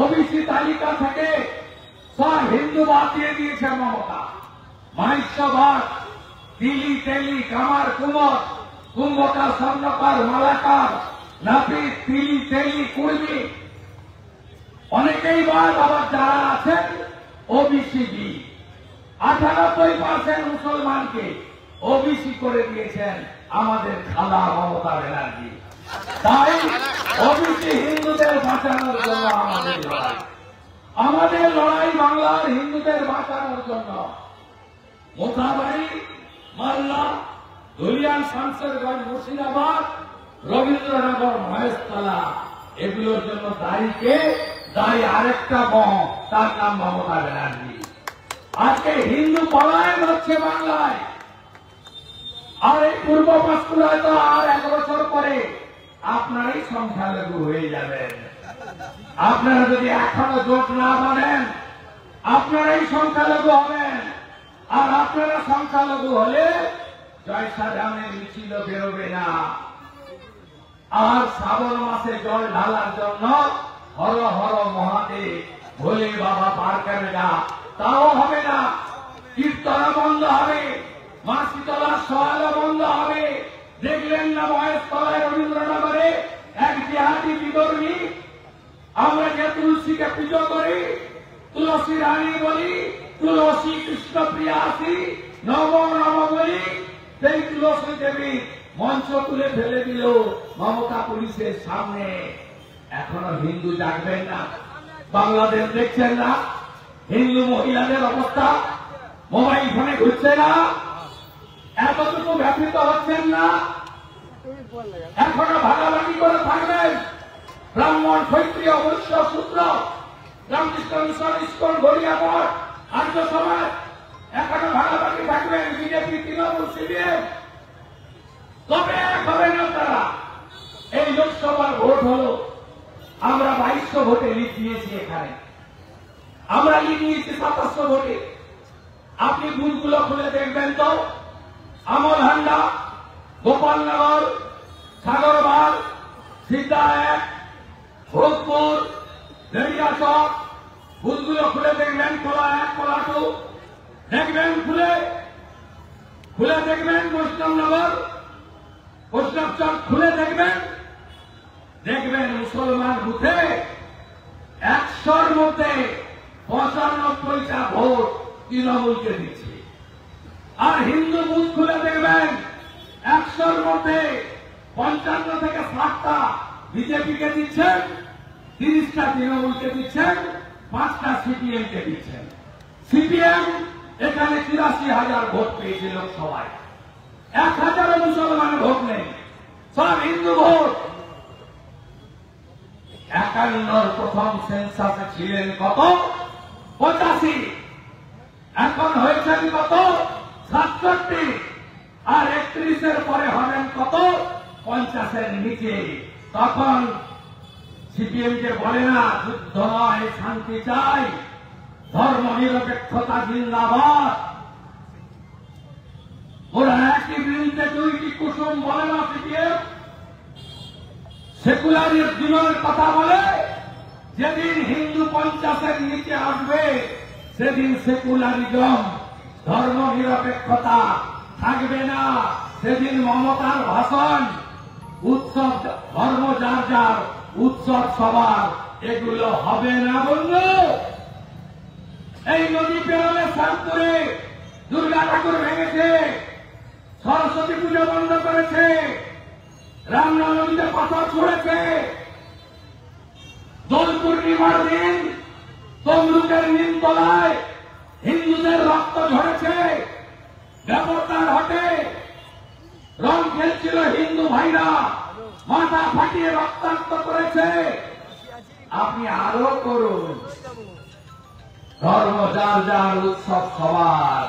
OBC তালিকা থেকে সব হিন্দু বাদ দিয়ে দিয়েছে মমতা। মাহিষ্যবাদ, তিলি তেলি কামার কুমর, কুম্ভকার স্বর্ণকার মালাকার নাপিত তিলি তেলি কুর্মী অনেকেই বাদ। আবার যারা আছেন ওবিসি বি, 98% মুসলমানকে ওবিসি করে দিয়েছেন আমাদের খালা মমতা ব্যানার্জি। তাই ওবিসি হিন্দুদের বাঁচানোর জন্য আমাদের লড়াই বাংলার হিন্দুদের বাঁচানোর জন্য। মোথাবাড়ি, মালদা, ধুলিয়ান, শামশেরগঞ্জ, মুর্শিদাবাদ, রবীন্দ্রনগর, মহেশতলা এগুলোর জন্য দায়ীকে দায়ী আরেকটা মহ, তার নাম মমতা ব্যানার্জি। আজকে হিন্দু পলায়ন হচ্ছে বাংলায়। আর এই পূর্ব পাঁশকুড়ায় তো আর 1 বছর পরে আপনারাই সংখ্যালঘু হয়ে যাবেন। আপনারা যদি এখনো জোট না বাঁধেন আপনারাই সংখ্যালঘু হবেন। আর আপনারা সংখ্যালঘু হলে জয়সাধারণের মিছিল বেরোবে না। আর শ্রাবণ মাসে জল ঢালার জন্য হর হর মহাদেব ভোলে বাবা পার করে না, তাও হবে না। কীর্তন বন্ধ হবে, মা শীতলার সহায়তা বন্ধ হবে। দেখলেন না মহেশতলায় রবীন্দ্রনগরে এক জিহাদি বিধর্মী, আমরা যে তুলসীকে পুজো করি, তুলসী রানী বলি, তুলসী কৃষ্ণ প্রিয়াসী নব নব বলি, সেই তুলসী দেবী মঞ্চ তুলে ফেলে দিল মমতা পুলিশের সামনে। এখনো হিন্দু জাগবেন না? বাংলাদেশ দেখছেন না হিন্দু মহিলাদের অবস্থা? মোবাইল ফোনে ঘুরছে না? এতটুকু ব্যথিত হচ্ছেন না? এখনো ভাগাভাগি করে থাকবেন? ব্রাহ্মণ, ক্ষত্রিয়, বৈশ্য, শূদ্র, রামকৃষ্ণ মিশন, ইস্কন, গড়িয়া মঠ, আর্য সমাজ এখনো ভাগাভাগি থাকবেন? বিজেপি, তৃণমূল, সিপিএম তবে এক হবেন আপনারা। এই লোকসভার ভোট হলো, আমরা 2200 ভোটে লিড দিয়েছি। এখানে আমরা লিড নিয়েছি 2700 ভোটে। আপনি বুথগুলো খুলে দেখবেন তো, আমলহান্ডা, গোপালনগর, সাগরবাগ, সিদ্ধা 1, ভোজপুর, দেড়িয়াচক বুথগুলো খুলে দেখবেন। কোলা 1, কোলা 2 দেখবেন, খুলে দেখবেন। বৈষ্ণবনগর, বৈষ্ণবচক খুলে দেখবেন। মুসলমান বুথে 100-র মধ্যে 95টা ভোট তৃণমূলকে দিচ্ছে। আর হিন্দু বুথ খুলে দেখবেন 100-র মধ্যে 55 থেকে 60টা বিজেপিকে দিচ্ছেন, 30টা তৃণমূলকে দিচ্ছেন, 5টা সিপিএমকে দিচ্ছেন। সিপিএম এখানে 83,000 ভোট পেয়েছে লোকসভায়, 1000 মুসলমান ভোট নেই, সব হিন্দু ভোট। 51-র প্রথম সেন্সাসে ছিলেন কত? 85। এখন হয়েছেন কত? 67। আর 31-এর পরে হবেন কত? 50-এর নিচে। তখন সিপিএমকে বলে না যুদ্ধ নয় শান্তি চাই, ধর্ম নিরপেক্ষতা জিন্দাবাদ। ওরা একই বিরুদ্ধে 2টি কুসুম বলে না সিপিএম। সেকুলারের দিনের কথা বলে, যেদিন হিন্দু 50-এর নিচে আসবে সেদিন সেকুলারিজম, ধর্ম নিরপেক্ষতা থাকবে না। সেদিন মমতার ভাষণ, উৎসব, ধর্ম যার যার, উৎসব সবার, এগুলো হবে না বন্ধু। এই নদী পেরোলে শান্তপুরে দুর্গা ঠাকুর ভেঙেছে, সরস্বতী পুজো বন্ধ করেছে, রামনবমীতে পাথর ছুড়েছে, দোল পূর্ণিমার দিন তমলুকের নিমতলায় হিন্দুদের রক্ত ঝরেছে, দেবতার হাটে রং খেলছিল হিন্দু ভাইরা, মাথা ফাটিয়ে রক্তাক্ত করেছে। আপনি আরো করুন, ধর্ম যার যার, উৎসব সবার,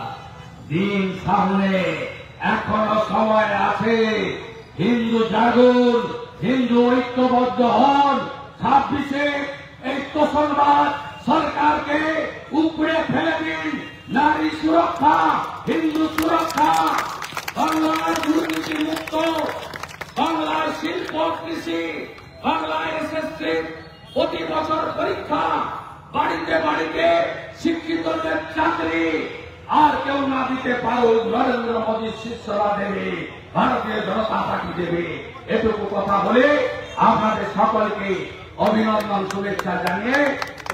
দিন সামনে, এখনো সময় আছে। হিন্দু জাগুন, হিন্দু ঐক্যবদ্ধ হন। 26-এ এই তোষণবাদ সরকারকে উপড়ে ফেলে দিন। নারী সুরক্ষা, হিন্দু সুরক্ষা, বাংলার দুর্নীতি মুক্ত, বাংলার শিল্প, কৃষি, বাংলার এসএসসি প্রতি বছর পরীক্ষা, বাড়িতে বাড়িতে শিক্ষিতদের চাকরি, আর কেউ না দিতে পারো নরেন্দ্র মোদীর শিষ্যরা দেবে, ভারতীয় জনতা পার্টি দেবে। এটুকু কথা বলে আপনাদের সকলকে অভিনন্দন, শুভেচ্ছা জানিয়ে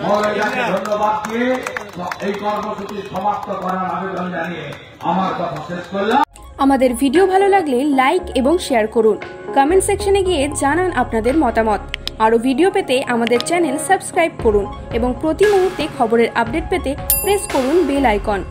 মৌলানাকে ধন্যবাদ দিয়ে এই কর্মসূচি সমাপ্ত করার আবেদন জানিয়ে আমার কথা শেষ করলাম। আমাদের ভিডিও ভালো লাগলে লাইক এবং শেয়ার করুন। কমেন্ট সেকশনে গিয়ে জানান আপনাদের মতামত। আরও ভিডিও পেতে আমাদের চ্যানেল সাবস্ক্রাইব করুন এবং প্রতি মুহূর্তে খবরের আপডেট পেতে প্রেস করুন বেল আইকন।